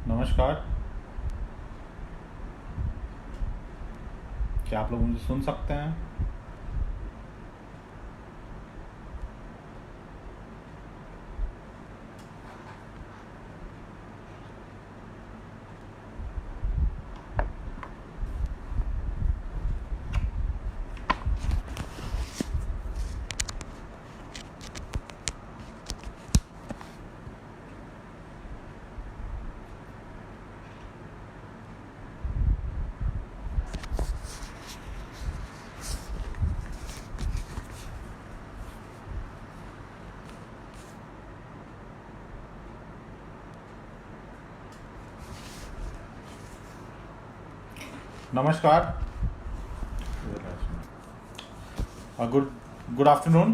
नमस्कार। क्या आप लोग मुझे सुन सकते हैं? नमस्कार। Good good afternoon.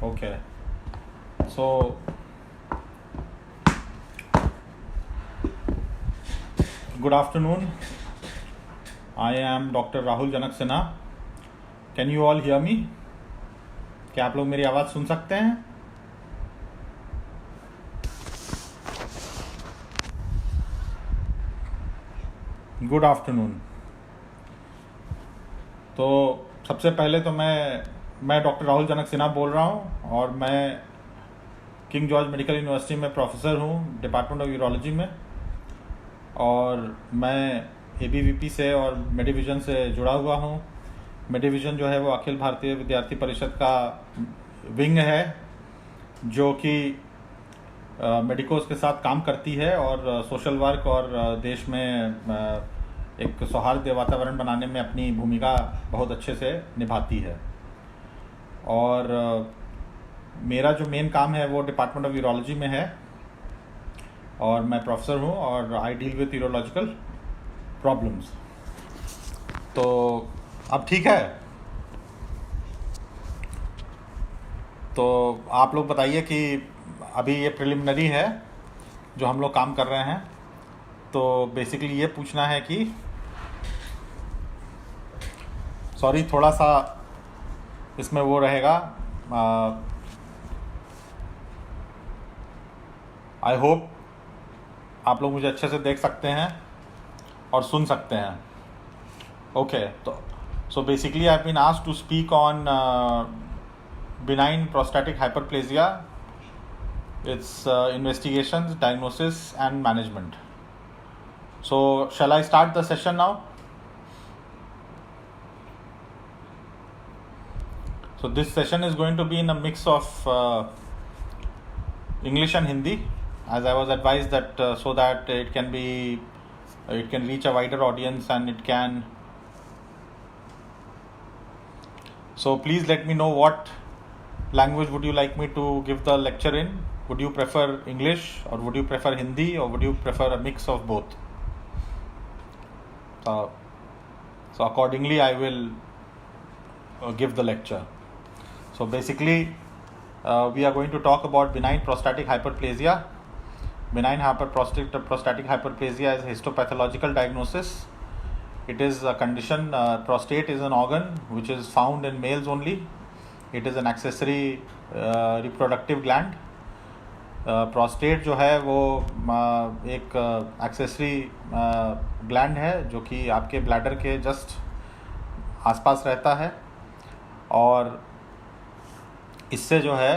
Okay, so good afternoon. I am doctor Rahul Janak Sinha. Can you all hear me? क्या आप लोग मेरी आवाज़ सुन सकते हैं? Good afternoon. तो सबसे पहले तो मैं डॉक्टर राहुल जनक सिन्हा बोल रहा हूँ और मैं किंग जॉर्ज मेडिकल यूनिवर्सिटी में प्रोफेसर हूँ डिपार्टमेंट ऑफ यूरोलॉजी में। और मैं ABVP से और मेडिविजन से जुड़ा हुआ हूँ। मेडिविजन जो है वो अखिल भारतीय विद्यार्थी परिषद का विंग है जो कि मेडिकोस के साथ काम करती है और सोशल वर्क और देश में एक सौहार्द वातावरण बनाने में अपनी भूमिका बहुत अच्छे से निभाती है। और मेरा जो मेन काम है वो डिपार्टमेंट ऑफ यूरोलॉजी में है और मैं प्रोफेसर हूँ और I deal with urological problems. तो अब ठीक है। तो आप लोग बताइए कि अभी ये प्रिलिमिनरी है जो हम लोग काम कर रहे हैं। तो बेसिकली ये पूछना है कि सॉरी थोड़ा सा इसमें वो रहेगा। आई होप आप लोग मुझे अच्छे से देख सकते हैं और सुन सकते हैं। ओके, तो so basically I have been asked to speak on benign prostatic hyperplasia, its investigations, diagnosis and management. So shall I start the session now? So this session is going to be in a mix of English and Hindi, as I was advised that so that it can reach a wider audience and it can. So please let me know what language would you like me to give the lecture in. Would you prefer English or would you prefer Hindi or would you prefer a mix of both? So accordingly I will give the lecture. So basically we are going to talk about benign prostatic hyperplasia. Benign prostatic hyperplasia is a histopathological diagnosis. It is a condition. Prostate is an organ which is found in males only. It is an accessory reproductive gland. Prostate जो है वो एक accessory gland है जो कि आपके bladder के just आसपास रहता है और इससे जो है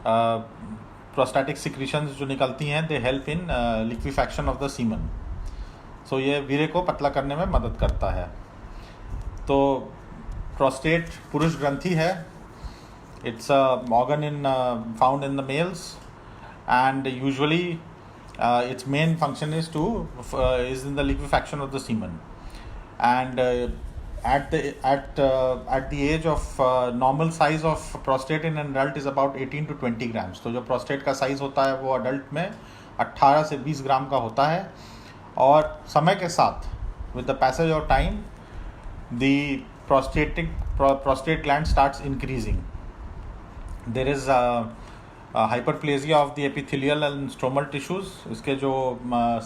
प्रोस्टैटिक सिक्रीशंस जो निकलती हैं they help in liquefaction of the semen. So ये वीर्य को पतला करने में मदद करता है। तो प्रोस्टेट पुरुष ग्रंथि है। It's a organ found in the males, and usually its main function is in the liquefaction of the semen. And at the age of normal size of prostate in an adult is about 18 to 20 grams. तो जो prostate का size होता है वो adult में 18 से 20 ग्राम का होता है और समय के साथ with the passage of time the prostate gland starts increasing. There is hyperplasia of the epithelial and stromal tissues. इसके जो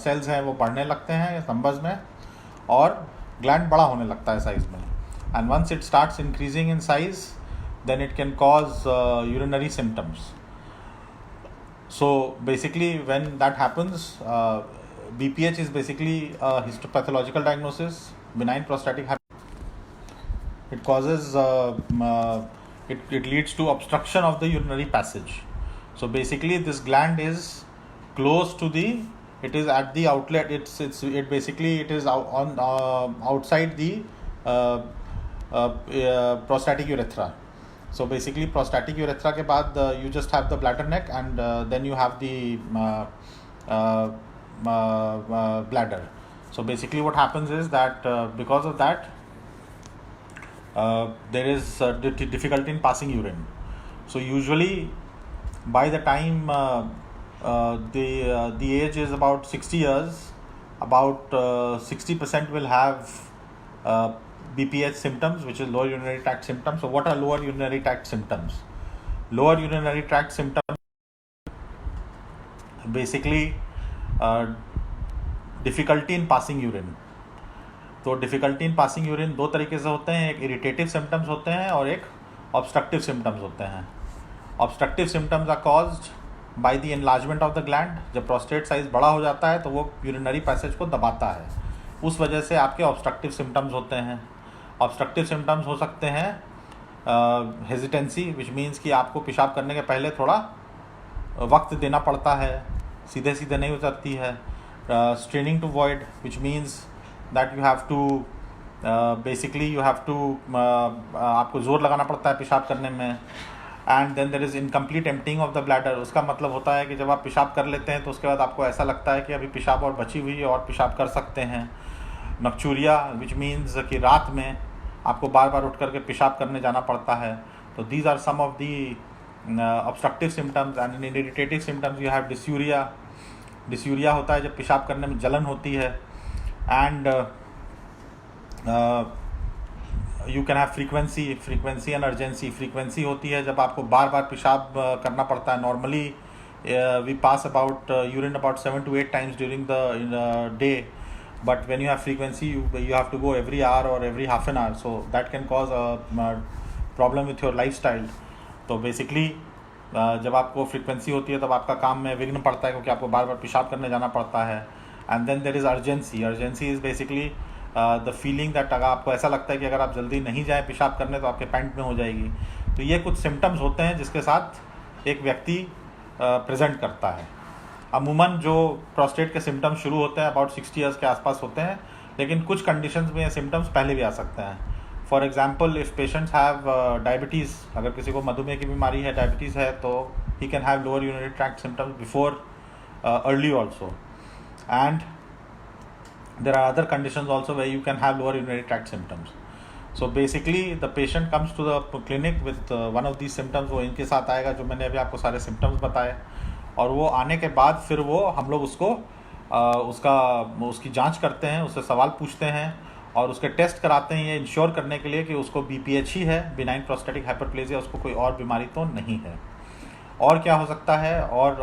cells हैं वो बढ़ने लगते हैं numbers में और gland बड़ा होने लगता है size में. And once it starts increasing in size, then it can cause urinary symptoms. So basically, when that happens, BPH is basically a histopathological diagnosis, benign prostatic hyperplasia. It causes, it leads to obstruction of the urinary passage. So basically, this gland is close to the, it is at the outlet. It basically it is outside the prostatic urethra. So basically, prostatic urethra के बाद you just have the bladder neck, and then you have the bladder. So basically, what happens is that because of that, there is difficulty in passing urine. So usually, by the time the age is about 60 years, about 60% will have BPH symptoms, which is lower urinary tract symptoms. So what are lower urinary tract symptoms? Lower urinary tract symptoms basically difficulty in passing urine. तो difficulty in passing urine दो तरीके से होते हैं, एक irritative symptoms होते हैं और एक ऑब्स्ट्रक्टिव सिम्टम्स होते हैं. Obstructive symptoms are caused by the enlargement of the gland. जब प्रोस्टेट साइज बड़ा हो जाता है तो वो यूरिनरी पैसेज को दबाता है, उस वजह से आपके ऑब्स्ट्रक्टिव सिम्टम्स होते हैं. ऑब्स्ट्रक्टिव सिम्टम्स हो सकते हैं हेजिटेंसी, विच मीन्स कि आपको पेशाब करने के पहले थोड़ा वक्त देना पड़ता है, सीधे सीधे नहीं उतरती है. Straining to void, which means that you have to basically you have to आपको ज़ोर लगाना पड़ता है पेशाब करने में. And then there is incomplete emptying of the bladder. उसका मतलब होता है कि जब आप पेशाब कर लेते हैं तो उसके बाद आपको ऐसा लगता है कि अभी पेशाब और बची हुई है और पेशाब कर सकते हैं. नक्चूरिया, विच मीन्स कि रात में आपको बार बार उठ करके पेशाब करने जाना पड़ता है. तो these are some of the obstructive symptoms. And in irritative symptoms you have dysuria. Dysuria होता है जब पेशाब करने में जलन होती है. And you can have frequency and urgency. Frequency होती है जब आपको बार बार पेशाब करना पड़ता है. Normally we pass about urine about 7 to 8 times during the day, but when you have frequency you have to go every hour or every half an hour, so that can cause a problem with your lifestyle. तो basically जब आपको frequency होती है तब आपका काम में विघ्न पड़ता है क्योंकि आपको बार बार पेशाब करने जाना पड़ता है. And then there is urgency. Urgency is basically the feeling that अगर आपको ऐसा लगता है कि अगर आप जल्दी नहीं जाएँ पेशाब करने तो आपके पैंट में हो जाएगी. तो ये कुछ सिम्टम्स होते हैं जिसके साथ एक व्यक्ति प्रेजेंट करता है. अमूमन जो प्रोस्टेट के सिम्टम्स शुरू होते हैं अबाउट 60 ईयर्स के आसपास होते हैं, लेकिन कुछ कंडीशंस में ये सिम्टम्स पहले भी आ सकते हैं. For example, if patients have diabetes, अगर किसी को मधुमेह की बीमारी है, डायबिटीज़ है, तो he can have lower urinary tract symptoms before early also. And there are other conditions also where you can have lower urinary tract symptoms. So basically the patient comes to the clinic with one of these symptoms. वो इनके साथ आएगा जो मैंने अभी आपको सारे symptoms बताए, और वो आने के बाद फिर वो हम लोग उसको उसकी जांच करते हैं, उससे सवाल पूछते हैं और उसके टेस्ट कराते हैं, ये इंश्योर करने के लिए कि उसको BPH ही है, बिनाइन प्रोस्टेटिक हाइपरप्लेजिया, उसको कोई और बीमारी तो नहीं है. और क्या हो सकता है? और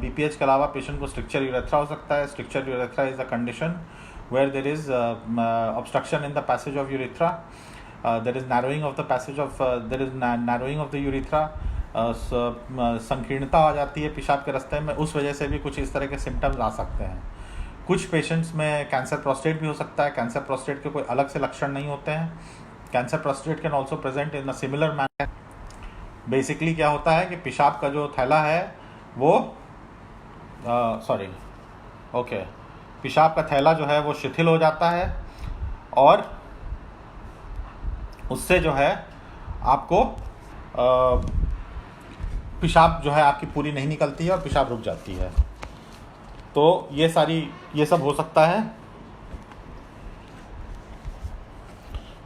BPH के अलावा पेशेंट को स्ट्रिक्चर यूरेथ्रा हो सकता है. Stricture urethra is a condition where there is obstruction in the passage of urethra. There is narrowing of the passage of there is narrowing of the urethra. संकीर्णता आ जाती है पेशाब के रास्ते में. उस वजह से भी कुछ इस तरह के सिम्टम्स आ सकते हैं. कुछ पेशेंट्स में कैंसर प्रोस्टेट भी हो सकता है. कैंसर प्रोस्टेट के कोई अलग से लक्षण नहीं होते हैं. Cancer prostate can also present in a similar manner. Basically क्या होता है कि पेशाब का जो थैला है वो पेशाब का थैला जो है वो शिथिल हो जाता है और उससे जो है आपको पेशाब जो है आपकी पूरी नहीं निकलती है और पेशाब रुक जाती है. तो ये सब हो सकता है.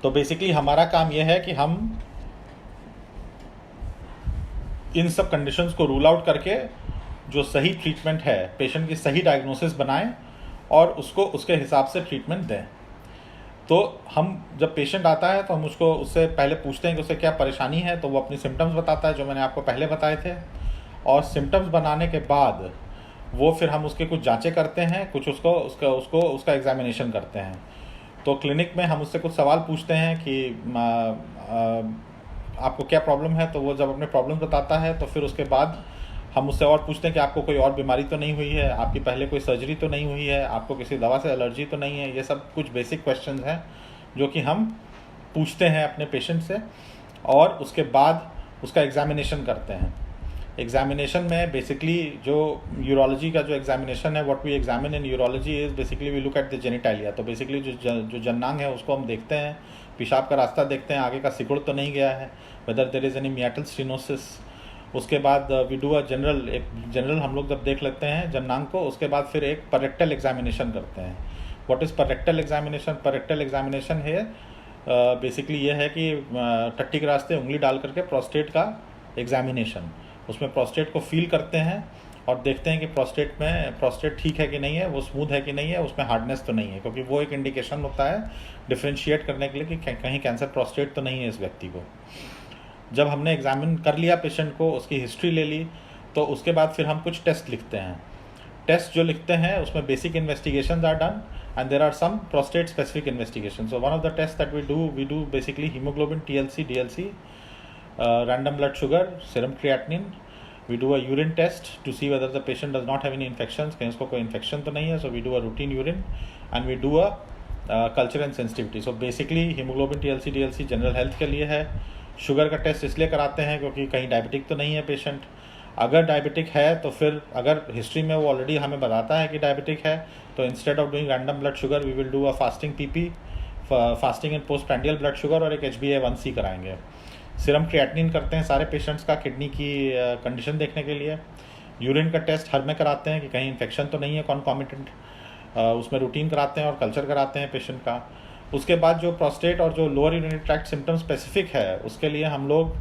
तो बेसिकली हमारा काम ये है कि हम इन सब कंडीशंस को रूल आउट करके जो सही ट्रीटमेंट है, पेशेंट की सही डायग्नोसिस बनाएं और उसको उसके हिसाब से ट्रीटमेंट दें. तो हम जब पेशेंट आता है तो हम उससे पहले पूछते हैं कि उसे क्या परेशानी है. तो वो अपनी सिम्टम्स बताता है जो मैंने आपको पहले बताए थे, और सिम्टम्स बनाने के बाद वो फिर हम उसके कुछ जांचें करते हैं, कुछ उसका एग्जामिनेशन करते हैं. तो क्लिनिक में हम उससे कुछ सवाल पूछते हैं कि आपको क्या प्रॉब्लम है. तो वो जब अपने प्रॉब्लम बताता है तो फिर उसके बाद हम उससे और पूछते हैं कि आपको कोई और बीमारी तो नहीं हुई है, आपकी पहले कोई सर्जरी तो नहीं हुई है, आपको किसी दवा से एलर्जी तो नहीं है। ये सब कुछ बेसिक क्वेश्चंस हैं जो कि हम पूछते हैं अपने पेशेंट से, और उसके बाद उसका एग्जामिनेशन करते हैं। एग्जामिनेशन में बेसिकली जो यूरोलॉजी का जो एग्जामिनेशन है, what we examine in urology is basically we look at the genitalia. तो बेसिकली जो जननांग है उसको हम देखते हैं, पेशाब का रास्ता देखते हैं, आगे का सिकुड़ तो नहीं गया है, whether there is any meatal stenosis. उसके बाद वी डू अ जनरल हम लोग जब देख लेते हैं जननांग को, उसके बाद फिर एक पररेक्टल एग्जामिनेशन करते हैं। What is per rectal examination? Per rectal examination है बेसिकली ये है कि टट्टी के रास्ते उंगली डाल करके प्रोस्टेट का एग्जामिनेशन, उसमें प्रोस्टेट को फील करते हैं और देखते हैं कि प्रोस्टेट ठीक है कि नहीं है, वो स्मूथ है कि नहीं है, उसमें हार्डनेस तो नहीं है, क्योंकि वो एक इंडिकेशन होता है डिफ्रेंशिएट करने के लिए कि कहीं कैंसर प्रोस्टेट तो नहीं है इस व्यक्ति को। जब हमने एग्जामिन कर लिया पेशेंट को, उसकी हिस्ट्री ले ली, तो उसके बाद फिर हम कुछ टेस्ट लिखते हैं। टेस्ट जो लिखते हैं उसमें basic investigations are done and there are some prostate specific investigations. So one of the tests that we do basically hemoglobin, TLC, DLC, random blood sugar, serum creatinine. We do a urine test to see whether the patient does not have any infections, कहीं उसको कोई infection तो नहीं है, so we do a routine urine and we do a culture and sensitivity. So basically hemoglobin, TLC, DLC general health के लिए है। Sugar का टेस्ट इसलिए कराते हैं क्योंकि कहीं डायबिटिक तो नहीं है पेशेंट। अगर डायबिटिक है तो फिर अगर हिस्ट्री में वो ऑलरेडी हमें बताता है कि डायबिटिक है, तो instead of doing random blood sugar we will do a fasting PP, fasting and postprandial blood sugar, और एक HbA1c कराएंगे। सीरम क्रिएटिनिन करते हैं सारे पेशेंट्स का किडनी की कंडीशन देखने के लिए। यूरिन का टेस्ट हर में कराते हैं कि कहीं इन्फेक्शन तो नहीं है कॉन्कॉमिटेंट, उसमें रूटीन कराते हैं और कल्चर कराते हैं पेशेंट का। उसके बाद जो प्रोस्टेट और जो lower urinary tract symptom specific है, उसके लिए हम लोग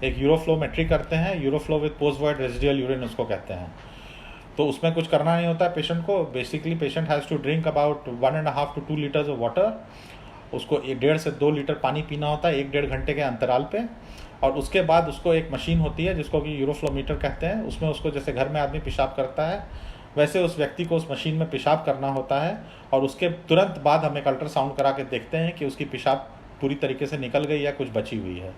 एक यूरोफ्लोमेट्री करते हैं। Uroflow with post void residual urine उसको कहते हैं। तो उसमें कुछ करना नहीं होता है पेशेंट को। Basically patient has to drink about 1.5 to 2 litres of water. उसको 1.5 से 2 लीटर पानी पीना होता है 1-1.5 घंटे के अंतराल पे। और उसके बाद उसको एक मशीन होती है जिसको कि यूरोफ्लोमीटर कहते हैं, उसमें उसको जैसे घर में आदमी पेशाब करता है वैसे उस व्यक्ति को उस मशीन में पेशाब करना होता है। और उसके तुरंत बाद हम एक अल्ट्रासाउंड करा के देखते हैं कि उसकी पेशाब पूरी तरीके से निकल गई या कुछ बची हुई है।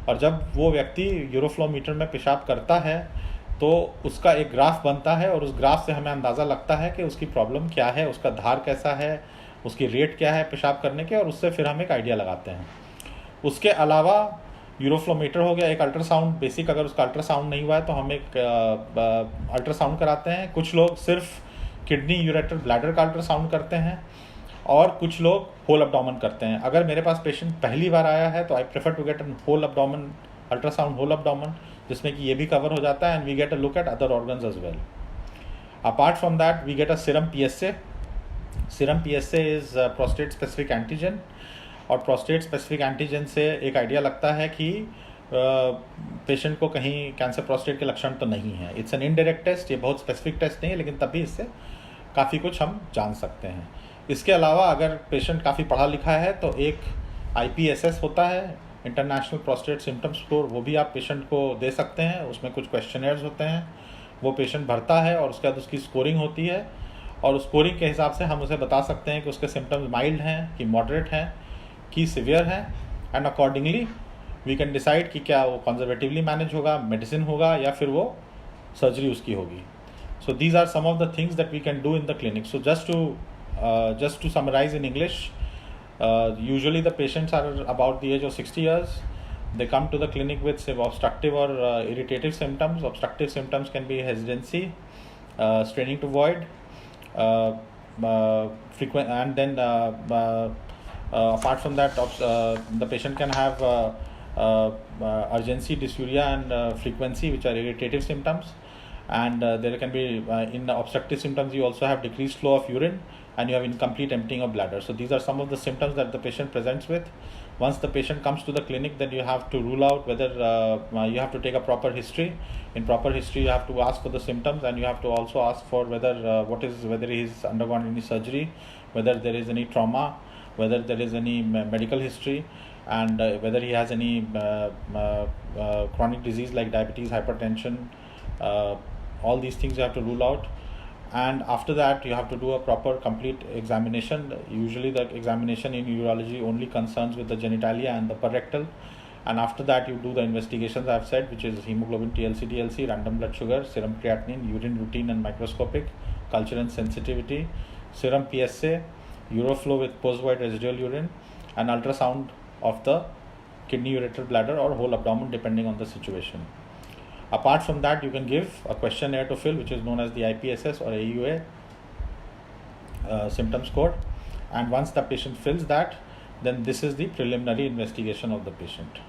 और जब वो व्यक्ति यूरोफ्लोमीटर में पेशाब करता है तो उसका एक ग्राफ बनता है, और उस ग्राफ से हमें अंदाज़ा लगता है कि उसकी प्रॉब्लम क्या है, उसका धार कैसा है, उसकी रेट क्या है पेशाब करने के, और उससे फिर हम एक आइडिया लगाते हैं। उसके अलावा यूरोफ्लोमीटर हो गया, एक अल्ट्रासाउंड बेसिक, अगर उसका अल्ट्रासाउंड नहीं हुआ है तो हम एक अल्ट्रासाउंड कराते हैं। कुछ लोग सिर्फ किडनी यूरेटर ब्लैडर का अल्ट्रासाउंड करते हैं और कुछ लोग होल अब्डोमेन करते हैं। अगर मेरे पास पेशेंट पहली बार आया है तो I prefer to get an whole abdomen ultrasound, whole abdomen, जिसमें कि ये भी कवर हो जाता है and we get a look at other organs as well. Apart from that we get a serum PSA। Serum PSA is prostate specific antigen, और prostate specific antigen से एक आइडिया लगता है कि पेशेंट को कहीं कैंसर प्रोस्टेट के लक्षण तो नहीं है। इट्स एन इनडायरेक्ट टेस्ट, ये बहुत स्पेसिफिक टेस्ट नहीं है, लेकिन तब भी इससे काफ़ी कुछ हम जान सकते हैं। इसके अलावा अगर पेशेंट काफ़ी पढ़ा लिखा है तो एक IPSS होता है, इंटरनेशनल प्रोस्टेट सिम्टम स्कोर, वो भी आप पेशेंट को दे सकते हैं। उसमें कुछ क्वेश्चनर्स होते हैं, वो पेशेंट भरता है और उसके बाद उसकी स्कोरिंग होती है, और उस स्कोरिंग के हिसाब से हम उसे बता सकते हैं कि उसके सिम्टम्स माइल्ड हैं कि मॉडरेट हैं कि सिवियर हैं, and accordingly we can decide कि क्या वो कंजर्वेटिवली मैनेज होगा, मेडिसिन होगा, या फिर वो सर्जरी उसकी होगी। So these are some of the things that we can do in the clinic. So just to summarize in English, usually the patients are about the age of 60 years. They come to the clinic with say obstructive or irritative symptoms. Obstructive symptoms can be hesitancy, straining to void, frequent, and then apart from that the patient can have urgency, dysuria, and frequency, which are irritative symptoms. And there can be in the obstructive symptoms you also have decreased flow of urine and you have incomplete emptying of bladder. So these are some of the symptoms that the patient presents with. Once the patient comes to the clinic, then you have to rule out whether you have to take a proper history. In proper history you have to ask for the symptoms, and you have to also ask for whether whether he's undergone any surgery, whether there is any trauma, whether there is any medical history, and whether he has any chronic disease like diabetes, hypertension. All these things you have to rule out, and after that you have to do a proper complete examination. Usually the examination in urology only concerns with the genitalia and the parrectal, and after that you do the investigations I have said, which is hemoglobin TLC, DLC, random blood sugar, serum creatinine, urine routine and microscopic, culture and sensitivity, serum PSA, uroflow with post-void residual urine, and ultrasound of the kidney, ureter, bladder or whole abdomen depending on the situation. Apart from that, you can give a questionnaire to fill, which is known as the IPSS or AUA symptoms code, and once the patient fills that, then this is the preliminary investigation of the patient.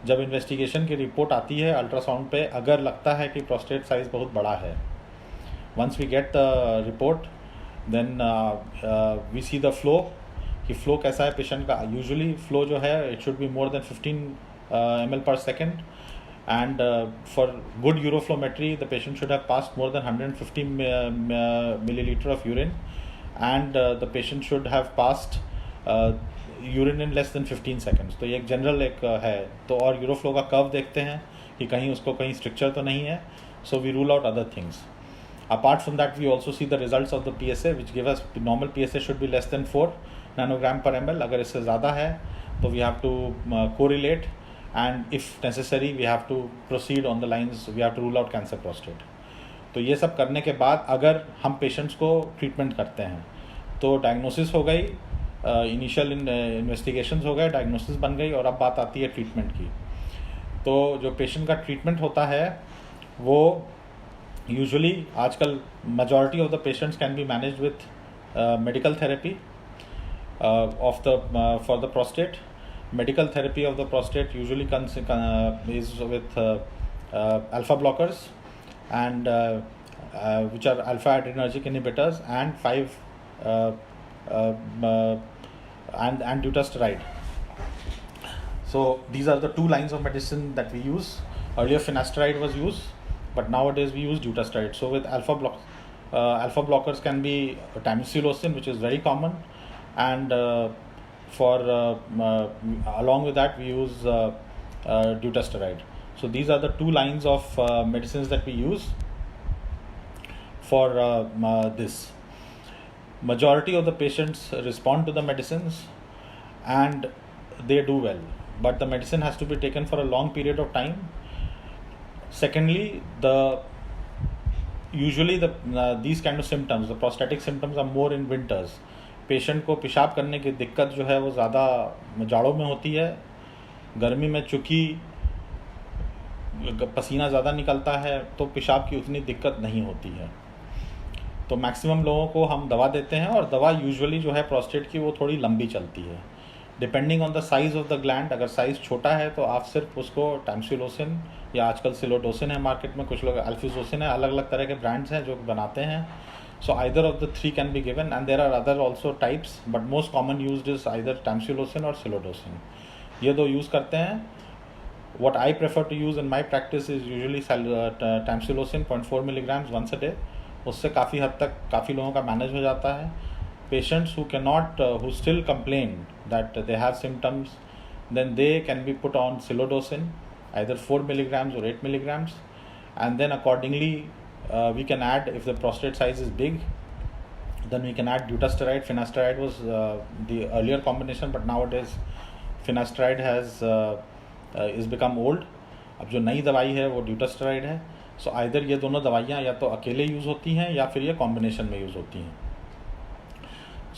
जब investigation की report आती है ultrasound पे, अगर लगता है कि prostate size बहुत बड़ा है, once we get the report then we see the flow, कि फ्लो कैसा है पेशेंट का. यूजुअली फ्लो जो है it should be more than 15 ml per second, and for good uroflowmetry the patient should have passed more than 150 milliliter of urine, and the patient should have passed urine in less than 15 seconds. तो ये एक general एक है. तो और यूरोफ्लो का curve देखते हैं कि कहीं उसको कहीं स्ट्रक्चर तो नहीं है, so we rule out other things. Apart from that we also see the results of the PSA which give us normal PSA should be less than 4 nanogram per ml. अगर इससे ज़्यादा है तो we have to correlate, and if necessary we have to proceed on the lines, we have to rule out cancer prostate. तो ये सब करने के बाद अगर हम पेशेंट्स को ट्रीटमेंट करते हैं तो डायग्नोसिस हो गई, इनिशियल इन्वेस्टिगेशंस हो गए, डायग्नोसिस बन गई, और अब बात आती है ट्रीटमेंट की. तो जो पेशेंट का ट्रीटमेंट होता है वो यूजुअली आजकल majority of the patients can be managed with medical therapy of the for the prostate. Medical therapy of the prostate usually is with alpha blockers and which are alpha adrenergic inhibitors and 5 and dutasteride. So these are the two lines of medicine that we use. Earlier finasteride was used, but nowadays we use dutasteride. So with alpha blockers can be tamsulosin, which is very common, and for along with that we use dutasteride. So these are the two lines of medicines that we use for this. Majority of the patients respond to the medicines and they do well, but the medicine has to be taken for a long period of time. Secondly, usually these kind of symptoms, the prostatic symptoms, are more in winters. Patient को पेशाब करने की दिक्कत जो है वो ज़्यादा जाड़ों में होती है. गर्मी में चूँकि पसीना ज़्यादा निकलता है तो पेशाब की उतनी दिक्कत नहीं होती है. तो मैक्सिमम लोगों को हम दवा देते हैं, और दवा यूजुअली जो है प्रोस्टेट की वो थोड़ी लंबी चलती है, depending on the size of the gland. अगर साइज़ छोटा है तो आप सिर्फ उसको टैम्सिलोसिन या आजकल सिलोडोसिन है मार्केट में, कुछ लोग अल्फिजोसिन है, अलग अलग तरह के ब्रांड्स हैं जो बनाते हैं. So either of the 3 can be given, and there are other also types, but most common used is either tamsulosin और सिलोडोसिन. ये दो यूज़ करते हैं. What I prefer to use in my practice is usually tamsulosin 0.4 milligrams once a day. उससे काफ़ी हद तक काफ़ी लोगों का मैनेज हो जाता है. Patients who cannot, who still complain that they have symptoms, then they can be put on silodosin, either 4 milligrams or 8 milligrams, and then accordingly we can add, if the prostate size is big, then we can add dutasteride. Finasteride was the earlier combination, but nowadays finasteride has is become old. अब जो नई दवाई है वो ड्यूटास्टेराइड है. So either ये दोनों दवाइयाँ या तो अकेले यूज़ होती हैं या फिर ये कॉम्बिनेशन में यूज़ होती हैं.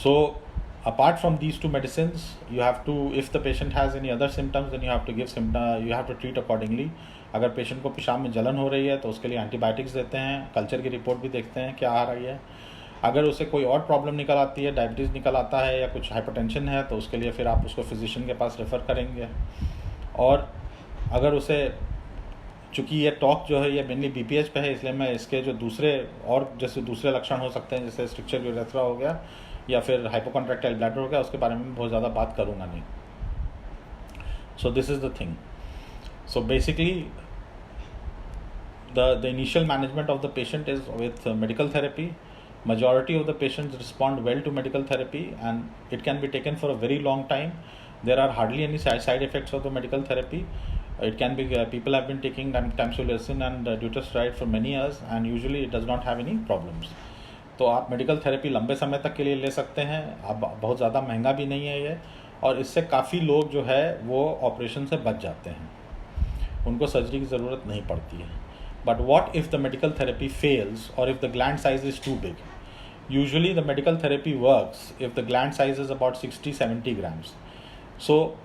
So apart from these two medicines you have to, if the patient has any other symptoms then you have to give you have to treat accordingly. अगर पेशेंट को पेशाब में जलन हो रही है तो उसके लिए एंटीबायोटिक्स देते हैं, कल्चर की रिपोर्ट भी देखते हैं क्या आ रही है. अगर उसे कोई और प्रॉब्लम निकल आती है, डायबिटीज़ निकल आता है या कुछ हाइपरटेंशन है, तो उसके लिए फिर आप उसको फिजिशियन के पास रेफ़र करेंगे. और अगर उसे, चूँकि ये टॉक जो है ये मेनली BPH पे है, इसलिए मैं इसके जो दूसरे और जैसे दूसरे लक्षण हो सकते हैं, जैसे स्ट्रक्चर यूरेथ्रा हो गया या फिर हाइपोकॉन्ट्रैक्टाइल ब्लैडर हो गया, उसके बारे में बहुत ज़्यादा बात करूँगा नहीं. सो this is the thing. So basically the initial management of the patient is with medical therapy. Majority of the patients respond well to medical therapy, and it can be taken for a very long time. There are hardly any side effects of the medical therapy. It can be people have been taking tamsulosin and dutasteride for many years, and usually it does not have any problems. तो आप medical therapy लंबे समय तक के लिए ले सकते हैं. अब बहुत ज़्यादा महंगा भी नहीं है ये, और इससे काफ़ी लोग जो है वो ऑपरेशन से बच जाते हैं, उनको सर्जरी की ज़रूरत नहीं पड़ती है. But what if the medical therapy fails और if the gland size is too big? Usually the medical therapy works if the gland size is about 60-70 grams, so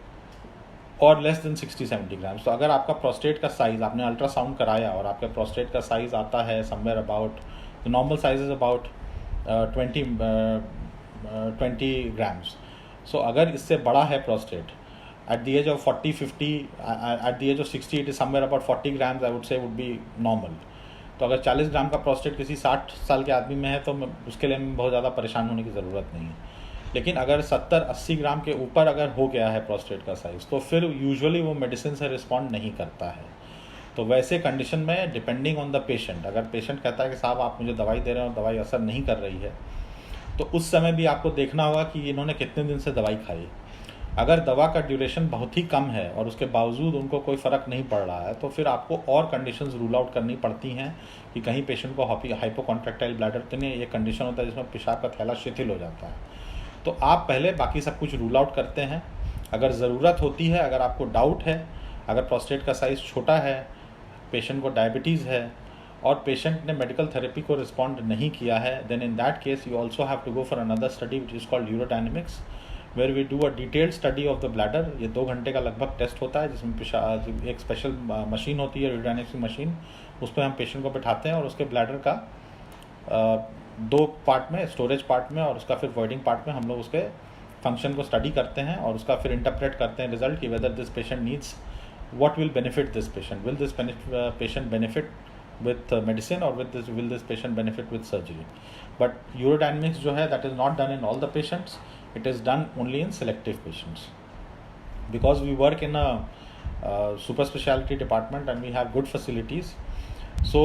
और लेस देन 60-70 ग्राम्स. तो अगर आपका प्रोस्टेट का size, आपने ultrasound कराया और आपके प्रोस्टेट का साइज़ आता है somewhere about, the normal size is about 20 grams. So अगर इससे बड़ा है prostate at the age of 40-50, at the age of 60 it is somewhere about 40 grams I would say would be normal. तो अगर 40 ग्राम का प्रोस्टेट किसी 60 साल के आदमी में है तो उसके लिए बहुत ज़्यादा परेशान होने की ज़रूरत नहीं है. लेकिन अगर 70-80 ग्राम के ऊपर अगर हो गया है प्रोस्टेट का साइज़ तो फिर यूजुअली वो मेडिसिन से रिस्पॉन्ड नहीं करता है. तो वैसे कंडीशन में डिपेंडिंग ऑन द पेशेंट, अगर पेशेंट कहता है कि साहब आप मुझे दवाई दे रहे हो, दवाई असर नहीं कर रही है, तो उस समय भी आपको देखना होगा कि इन्होंने कितने दिन से दवाई खाई. अगर दवा का ड्यूरेशन बहुत ही कम है और उसके बावजूद उनको कोई फ़र्क नहीं पड़ रहा है तो फिर आपको और कंडीशंस रूल आउट करनी पड़ती हैं कि कहीं पेशेंट को हाइपोकॉन्ट्रैक्टाइल ब्लैडर तो नहीं, ये कंडीशन होता है जिसमें पेशाब का थैला शिथिल हो जाता है. तो आप पहले बाकी सब कुछ रूल आउट करते हैं. अगर ज़रूरत होती है, अगर आपको डाउट है, अगर प्रोस्टेट का साइज़ छोटा है, पेशेंट को डायबिटीज़ है और पेशेंट ने मेडिकल थेरेपी को रिस्पॉन्ड नहीं किया है, then in that case you also have to go for another study which is called urodynamics, where we do a detailed study of the bladder. ये 2 घंटे का लगभग टेस्ट होता है जिसमें एक स्पेशल मशीन होती है, यूरोडायनेमिक्स मशीन, उस पर हम पेशेंट को बिठाते हैं और उसके ब्लैडर का 2 पार्ट में, स्टोरेज पार्ट में और उसका फिर वॉइडिंग पार्ट में हम लोग उसके फंक्शन को स्टडी करते हैं और उसका फिर इंटरप्रेट करते हैं रिजल्ट कि whether this patient needs, what will benefit this patient, will this patient benefit with medicine or will this patient benefit with surgery. But urodynamics जो है that is not done in all the patients, it is done only in selective patients. Because we work in a super specialty department and we have good facilities, so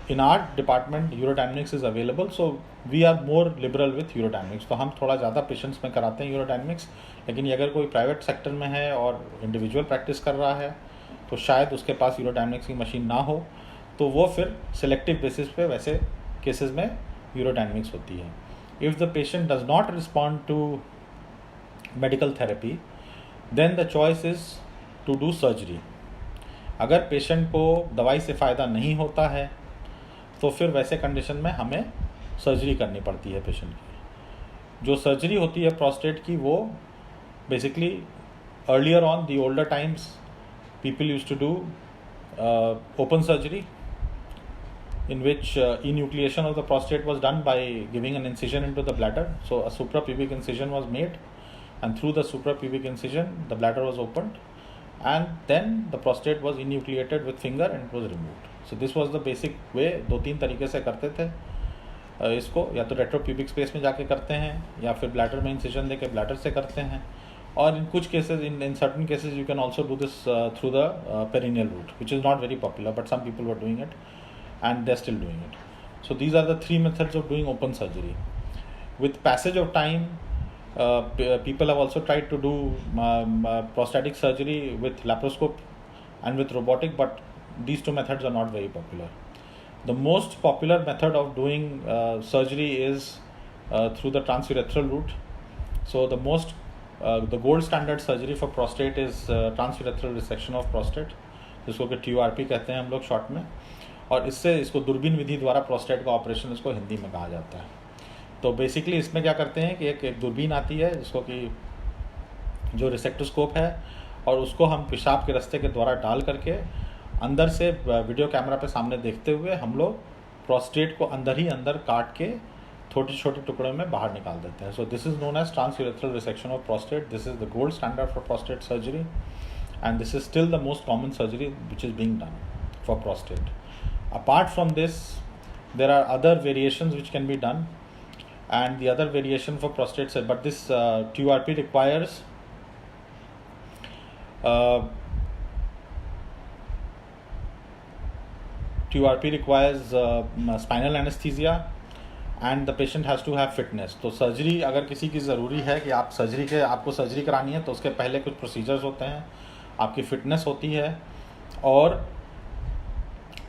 in our department urodynamics is available, so we are more liberal with urodynamics. तो हम थोड़ा ज़्यादा patients में कराते हैं urodynamics, लेकिन अगर कोई प्राइवेट सेक्टर में है और इंडिविजुअल प्रैक्टिस कर रहा है तो शायद उसके पास यूरोडायनेमिक्स की मशीन ना हो, तो वो फिर सिलेक्टिव बेसिस पे वैसे केसेस में यूरोडायनेमिक्स होती है. If the patient does not respond to medical therapy then the choice is to do surgery. अगर पेशेंट को दवाई से फ़ायदा नहीं होता है तो फिर वैसे कंडीशन में हमें सर्जरी करनी पड़ती है पेशेंट की. जो सर्जरी होती है प्रोस्टेट की, वो basically earlier on the older times people used to do open surgery in which enucleation of the prostate was done by giving an incision into the bladder. So a suprapubic incision was made and through the suprapubic incision the bladder was opened and then the prostate was enucleated with finger and it was removed. So this was the basic way. 2-3 तरीके से करते थे इसको, या तो retropubic space में जाके करते हैं या फिर ब्लैडर में इंसिजन देके ब्लैडर से करते हैं. और in कुछ cases, in certain cases you can also do this through the perineal route, which is not very popular, but some people were doing it and they're still doing it. So these are the 3 methods of doing open surgery. With passage of time, people have also tried to do prostatic surgery with laparoscope and with robotic, but these 2 methods are not very popular. The most popular method of doing surgery is through the transurethral route. So the gold standard surgery for prostate is transurethral resection of prostate, जिसको कि TURP कहते हैं हम लोग short में, और इसको दूरबीन विधि द्वारा प्रोस्टेट का ऑपरेशन इसको हिंदी में कहा जाता है. तो बेसिकली इसमें क्या करते हैं कि एक दूरबीन आती है जिसको कि जो रिसेक्टोस्कोप है, और उसको हम पेशाब के रास्ते के द्वारा डाल करके अंदर से वीडियो कैमरा पे सामने देखते हुए हम लोग प्रोस्टेट को अंदर ही अंदर काट के छोटे छोटे टुकड़ों में बाहर निकाल देते हैं. So this is known as transurethral resection of prostate. This is the gold standard for prostate surgery and this is still the most common surgery which is being done for prostate. Apart from this there are other variations which can be done and the other variation for prostate, but this TURP requires spinal anesthesia and the patient has to have fitness. तो surgery अगर किसी की ज़रूरी है कि आपको surgery करानी है तो उसके पहले कुछ प्रोसीजर्स होते हैं, आपकी फ़िटनेस होती है और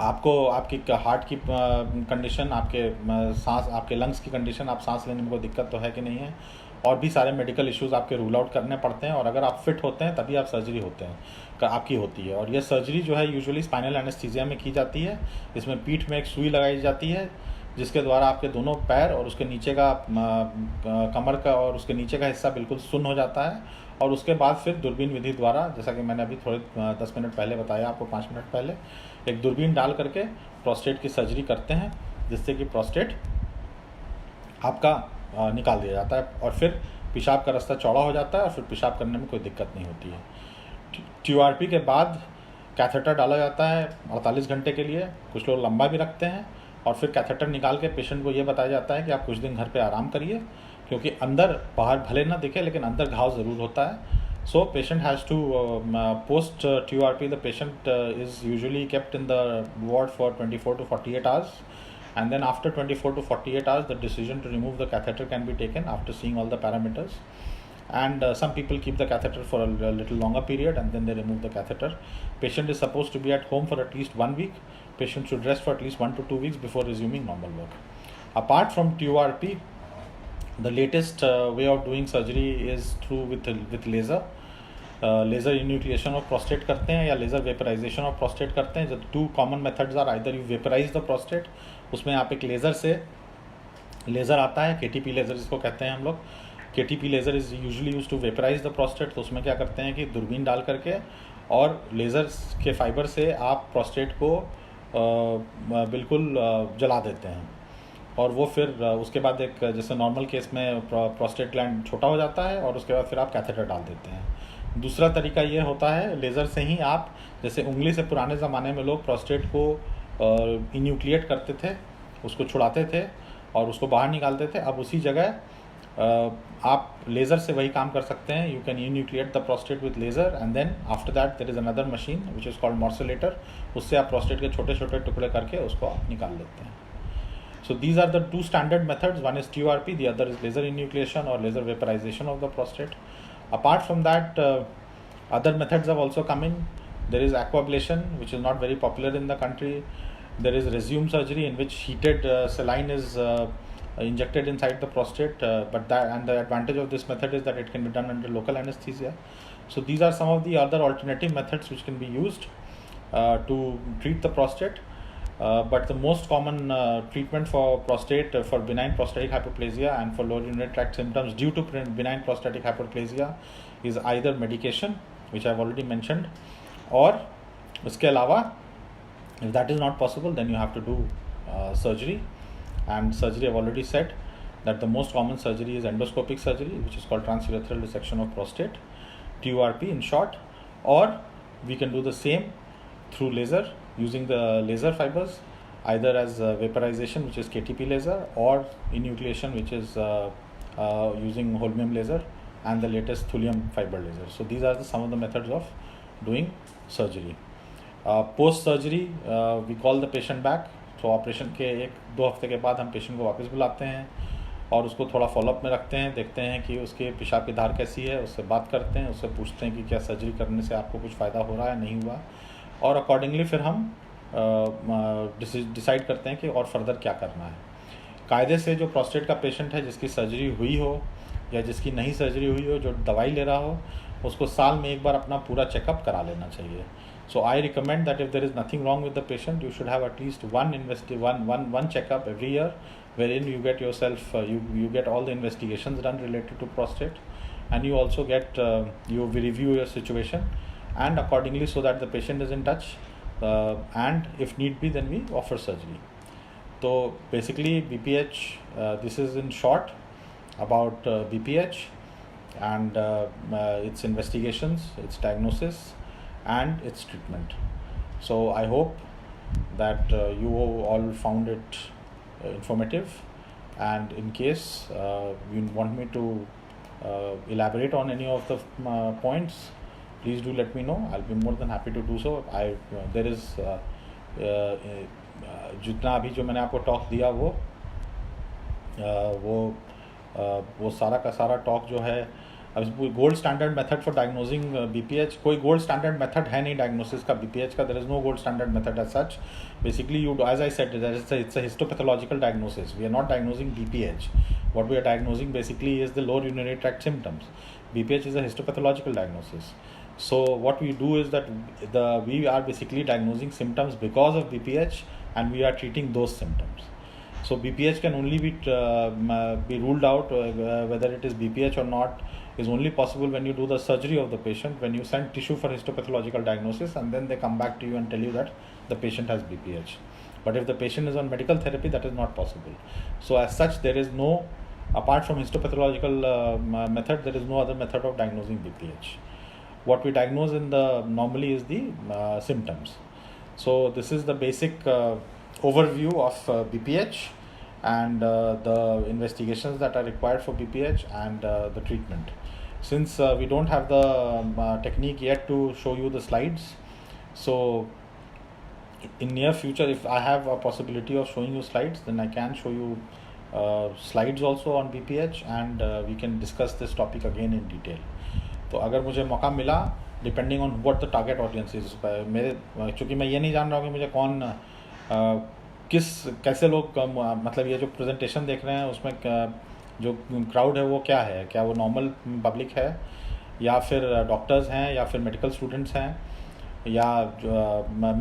आपको आपकी हार्ट की कंडीशन, आपके सांस, आपके लंग्स की कंडीशन, आप सांस लेने में कोई दिक्कत तो है कि नहीं है, और भी सारे मेडिकल इश्यूज आपके रूल आउट करने पड़ते हैं। और अगर आप फिट होते हैं तभी आप सर्जरी होते हैं आपकी होती है। और ये सर्जरी जो है यूजुअली स्पाइनल एनेस्थीसिया में की जाती है। इसमें पीठ में एक सुई लगाई जाती है जिसके द्वारा आपके दोनों पैर और उसके नीचे का कमर का और उसके नीचे का हिस्सा बिल्कुल सुन्न हो जाता है। और उसके बाद फिर दूरबीन विधि द्वारा, जैसा कि मैंने अभी थोड़े 10 मिनट पहले बताया आपको, 5 मिनट पहले, एक दूरबीन डाल करके प्रोस्टेट की सर्जरी करते हैं जिससे कि प्रोस्टेट आपका निकाल दिया जाता है और फिर पेशाब का रास्ता चौड़ा हो जाता है और फिर पेशाब करने में कोई दिक्कत नहीं होती है। TURP के बाद कैथेटर डाला जाता है 48 घंटे के लिए, कुछ लोग लंबा भी रखते हैं। और फिर कैथेटर निकाल के पेशेंट को ये बताया जाता है कि आप कुछ दिन घर पे आराम करिए, क्योंकि अंदर, बाहर भले ना दिखे लेकिन अंदर घाव ज़रूर होता है। So patient has to post TURP, the patient is usually kept in the ward for 24 to 48 hours, and then after 24 to 48 hours the decision to remove the catheter can be taken after seeing all the parameters. And some people keep the catheter for a little longer period and then they remove the catheter. Patient is supposed to be at home for at least 1 week. Patient should rest for at least 1 to 2 weeks before resuming normal work. Apart from TURP, the latest way of doing surgery is through with laser. Laser enucleation of prostate करते हैं या laser vaporisation of prostate करते हैं। जब 2 common methods are, either you vaporise the prostate, उसमें आप एक laser से, लेज़र आता है KTP लेज़र जिसको कहते हैं हम लोग, KTP laser is usually use to vaporise the prostate. तो उसमें क्या करते हैं कि दूरबीन डाल करके और लेज़र के फाइबर से आप प्रोस्टेट को बिल्कुल जला देते हैं। और वो फिर उसके बाद एक, जैसे नॉर्मल केस में प्रोस्टेट ग्लैंड छोटा हो जाता है और उसके बाद फिर आप कैथेटर डाल देते हैं। दूसरा तरीका ये होता है, लेज़र से ही आप, जैसे उंगली से पुराने ज़माने में लोग प्रोस्टेट को इन्यूक्लिएट करते थे, उसको छुड़ाते थे और उसको बाहर निकालते थे। अब उसी जगह आप लेज़र से वही काम कर सकते हैं। You can enucleate the prostate with laser and then after that there is another machine which is called morcellator. उससे आप प्रोस्टेट के छोटे छोटे टुकड़े करके उसको आप निकाल लेते हैं। So these are the 2 standard methods. One is TURP, the other is laser enucleation or laser vaporization of the prostate. Apart from that, other methods have also come in. There is aquablation, which is not very popular in the country. There is resume surgery, in which heated saline is injected inside the prostate. But the advantage of this method is that it can be done under local anesthesia. So these are some of the other alternative methods which can be used to treat the prostate. But the most common treatment for prostate, for benign prostatic hyperplasia and for lower urinary tract symptoms due to benign prostatic hyperplasia is either medication, which I have already mentioned, or इसके अलावा, if that is not possible, then you have to do surgery. And surgery, I have already said that the most common surgery is endoscopic surgery, which is called transurethral dissection of prostate, TURP in short, or we can do the same through laser, using the laser fibers, either as vaporization, which is KTP laser, or enucleation, which is using holmium laser, and the latest thulium fiber laser. So these are some of the methods of doing surgery. Post surgery, we call the patient back. तो operation के 1-2 हफ्ते के बाद हम patient को वापस बुलाते हैं और उसको थोड़ा फॉलोअप में रखते हैं, देखते हैं कि उसके पेशाब की धार कैसी है, उससे बात करते हैं, उससे पूछते हैं कि क्या सर्जरी करने से आपको कुछ फ़ायदा हो रहा है, नहीं हुआ, और अकॉर्डिंगली फिर हम डिसाइड करते हैं कि और फर्दर क्या करना है। कायदे से जो प्रोस्टेट का पेशेंट है, जिसकी सर्जरी हुई हो या जिसकी नहीं सर्जरी हुई हो, जो दवाई ले रहा हो, उसको साल में एक बार अपना पूरा चेकअप करा लेना चाहिए। So I recommend that if there is nothing wrong with the patient, you should have at least one checkup every year, wherein you get yourself you get all the investigations done related to prostate, and you also get you review your situation, and accordingly, so that the patient is in touch, and if need be, then we offer surgery. So basically, BPH, this is in short about BPH and its investigations, its diagnosis, and its treatment. So I hope that you all found it informative, and in case you want me to elaborate on any of the points, please do let me know. I'll be more than happy to do so. There is जितना अभी जो मैंने आपको talk दिया वो सारा का सारा टॉक जो है अब gold standard method for diagnosing BPH, कोई गोल्ड स्टैंडर्ड मेथड है नहीं डायग्नोसिस का BPH का. There is no gold standard method as such. Basically you, as I said, it's a histopathological diagnosis. We are not diagnosing BPH. What we are diagnosing basically is the lower urinary tract symptoms. BPH is a histopathological diagnosis. So what we do is that we are basically diagnosing symptoms because of BPH, and we are treating those symptoms. So BPH can only be ruled out, whether it is BPH or not is only possible when you do the surgery of the patient, when you send tissue for histopathological diagnosis, and then they come back to you and tell you that the patient has BPH. But if the patient is on medical therapy, that is not possible. So as such, there is no, apart from histopathological method, there is no other method of diagnosing BPH. What we diagnose normally is the symptoms. So this is the basic overview of BPH and the investigations that are required for BPH and the treatment. Since we don't have the technique yet to show you the slides, so in near future, if I have a possibility of showing you slides, then I can show you slides also on BPH, and we can discuss this topic again in detail. तो अगर मुझे मौका मिला, depending on what the target audience is, मेरे, चूँकि मैं ये नहीं जान रहा हूँ कि मुझे कौन कैसे लोग, मतलब ये जो प्रेजेंटेशन देख रहे हैं उसमें जो क्राउड है वो क्या है, क्या वो नॉर्मल पब्लिक है या फिर डॉक्टर्स हैं या फिर मेडिकल स्टूडेंट्स हैं या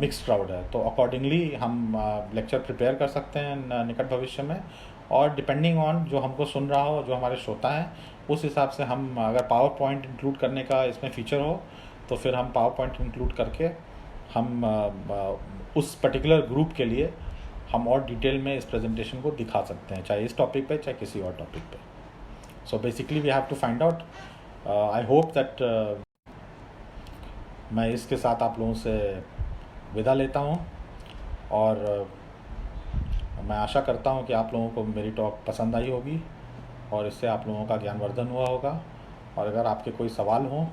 मिक्स क्राउड है. तो अकॉर्डिंगली हम लेक्चर प्रिपेयर कर सकते हैं निकट भविष्य में, और डिपेंडिंग ऑन जो हमको सुन रहा हो, जो हमारे श्रोता हैं, उस हिसाब से हम, अगर पावर पॉइंट इंक्लूड करने का इसमें फीचर हो तो फिर हम पावर पॉइंट इंक्लूड करके हम उस पर्टिकुलर ग्रुप के लिए हम और डिटेल में इस प्रेजेंटेशन को दिखा सकते हैं, चाहे इस टॉपिक पे चाहे किसी और टॉपिक पे. So basically we have to find out. I hope that मैं इसके साथ आप लोगों से विदा लेता हूँ, और मैं आशा करता हूँ कि आप लोगों को मेरी टॉक पसंद आई होगी और इससे आप लोगों का ज्ञानवर्धन हुआ होगा. और अगर आपके कोई सवाल हों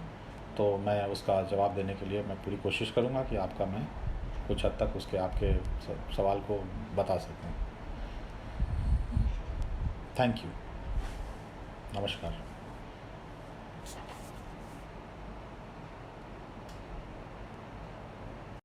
तो मैं उसका जवाब देने के लिए मैं पूरी कोशिश करूँगा कि आपका मैं कुछ हद तक उसके आपके सवाल को बता सकूँ. Thank you. नमस्कार.